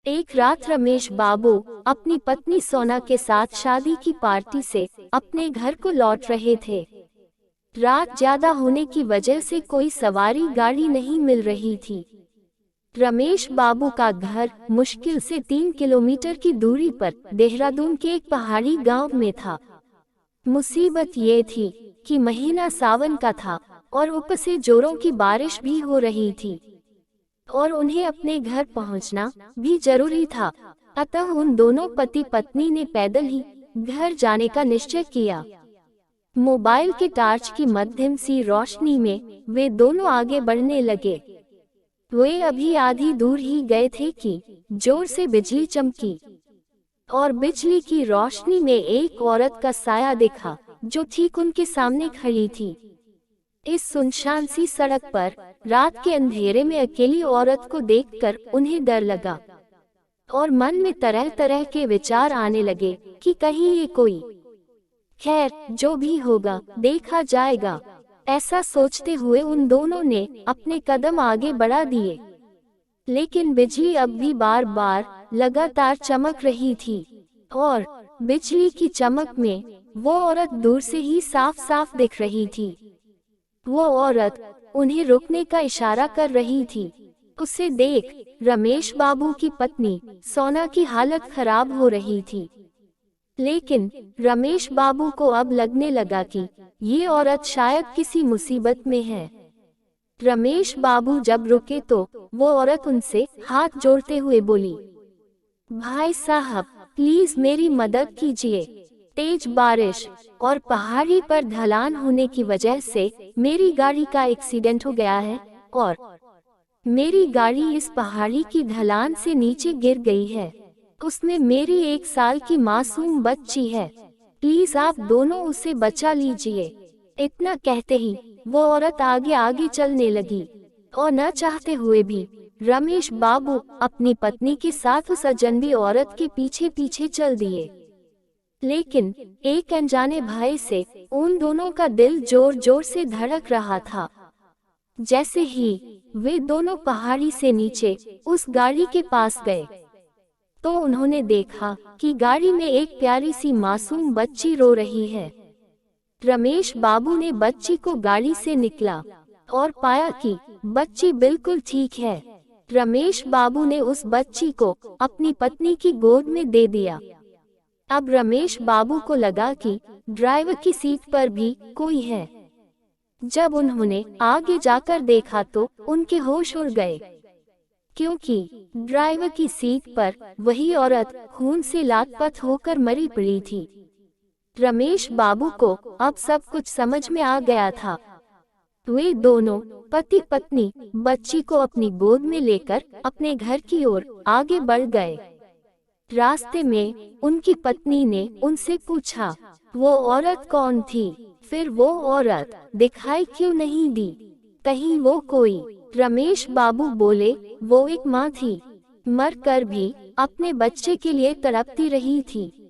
एक रात रमेश बाबू अपनी पत्नी सोना के साथ शादी की पार्टी से अपने घर को लौट रहे थे। रात ज्यादा होने की वजह से कोई सवारी गाड़ी नहीं मिल रही थी। रमेश बाबू का घर मुश्किल से 3 किलोमीटर की दूरी पर देहरादून के एक पहाड़ी गांव में था। मुसीबत ये थी कि महीना सावन का था और ऊपर से जोरों की बारिश भी हो रही थी और उन्हें अपने घर पहुंचना भी जरूरी था। अतः उन दोनों पति पत्नी ने पैदल ही घर जाने का निश्चय किया। मोबाइल के टार्च की मध्यम सी रोशनी में वे दोनों आगे बढ़ने लगे। वे अभी आधी दूर ही गए थे कि जोर से बिजली चमकी और बिजली की रोशनी में एक औरत का साया दिखा जो ठीक उनके सामने खड़ी थी। इस सुनसान सी सड़क पर रात के अंधेरे में अकेली औरत को देखकर उन्हें डर लगा और मन में तरह तरह के विचार आने लगे कि कहीं ये कोई, खैर जो भी होगा देखा जाएगा। ऐसा सोचते हुए उन दोनों ने अपने कदम आगे बढ़ा दिए, लेकिन बिजली अब भी बार बार लगातार चमक रही थी और बिजली की चमक में वो औरत दूर से ही साफ साफ दिख रही थी। वो औरत उन्हें रुकने का इशारा कर रही थी। उसे देख रमेश बाबू की पत्नी सोना की हालत खराब हो रही थी, लेकिन रमेश बाबू को अब लगने लगा कि ये औरत शायद किसी मुसीबत में है। रमेश बाबू जब रुके तो वो औरत उनसे हाथ जोड़ते हुए बोली, भाई साहब प्लीज मेरी मदद कीजिए। तेज बारिश और पहाड़ी पर ढलान होने की वजह से मेरी गाड़ी का एक्सीडेंट हो गया है और मेरी गाड़ी इस पहाड़ी की ढलान से नीचे गिर गई है। उसमें मेरी 1 साल की मासूम बच्ची है। प्लीज आप दोनों उसे बचा लीजिए। इतना कहते ही वो औरत आगे आगे चलने लगी और न चाहते हुए भी रमेश बाबू अपनी पत्नी के साथ उस अजनबी औरत के पीछे पीछे चल दिए। लेकिन एक अनजाने भय से उन दोनों का दिल जोर जोर से धड़क रहा था। जैसे ही वे दोनों पहाड़ी से नीचे उस गाड़ी के पास गए तो उन्होंने देखा कि गाड़ी में एक प्यारी सी मासूम बच्ची रो रही है। रमेश बाबू ने बच्ची को गाड़ी से निकला और पाया कि बच्ची बिल्कुल ठीक है। रमेश बाबू ने उस बच्ची को अपनी पत्नी की गोद में दे दिया। अब रमेश बाबू को लगा कि ड्राइवर की सीट पर भी कोई है। जब उन्होंने आगे जाकर देखा तो उनके होश उड़ गए, क्योंकि ड्राइवर की सीट पर वही औरत खून से लाथपथ होकर मरी पड़ी थी। रमेश बाबू को अब सब कुछ समझ में आ गया था। वे दोनों पति पत्नी बच्ची को अपनी गोद में लेकर अपने घर की ओर आगे बढ़ गए। रास्ते में उनकी पत्नी ने उनसे पूछा, वो औरत कौन थी? फिर वो औरत दिखाई क्यों नहीं दी? कहीं वो कोई? रमेश बाबू बोले, वो एक माँ थी, मर कर भी अपने बच्चे के लिए तड़पती रही थी।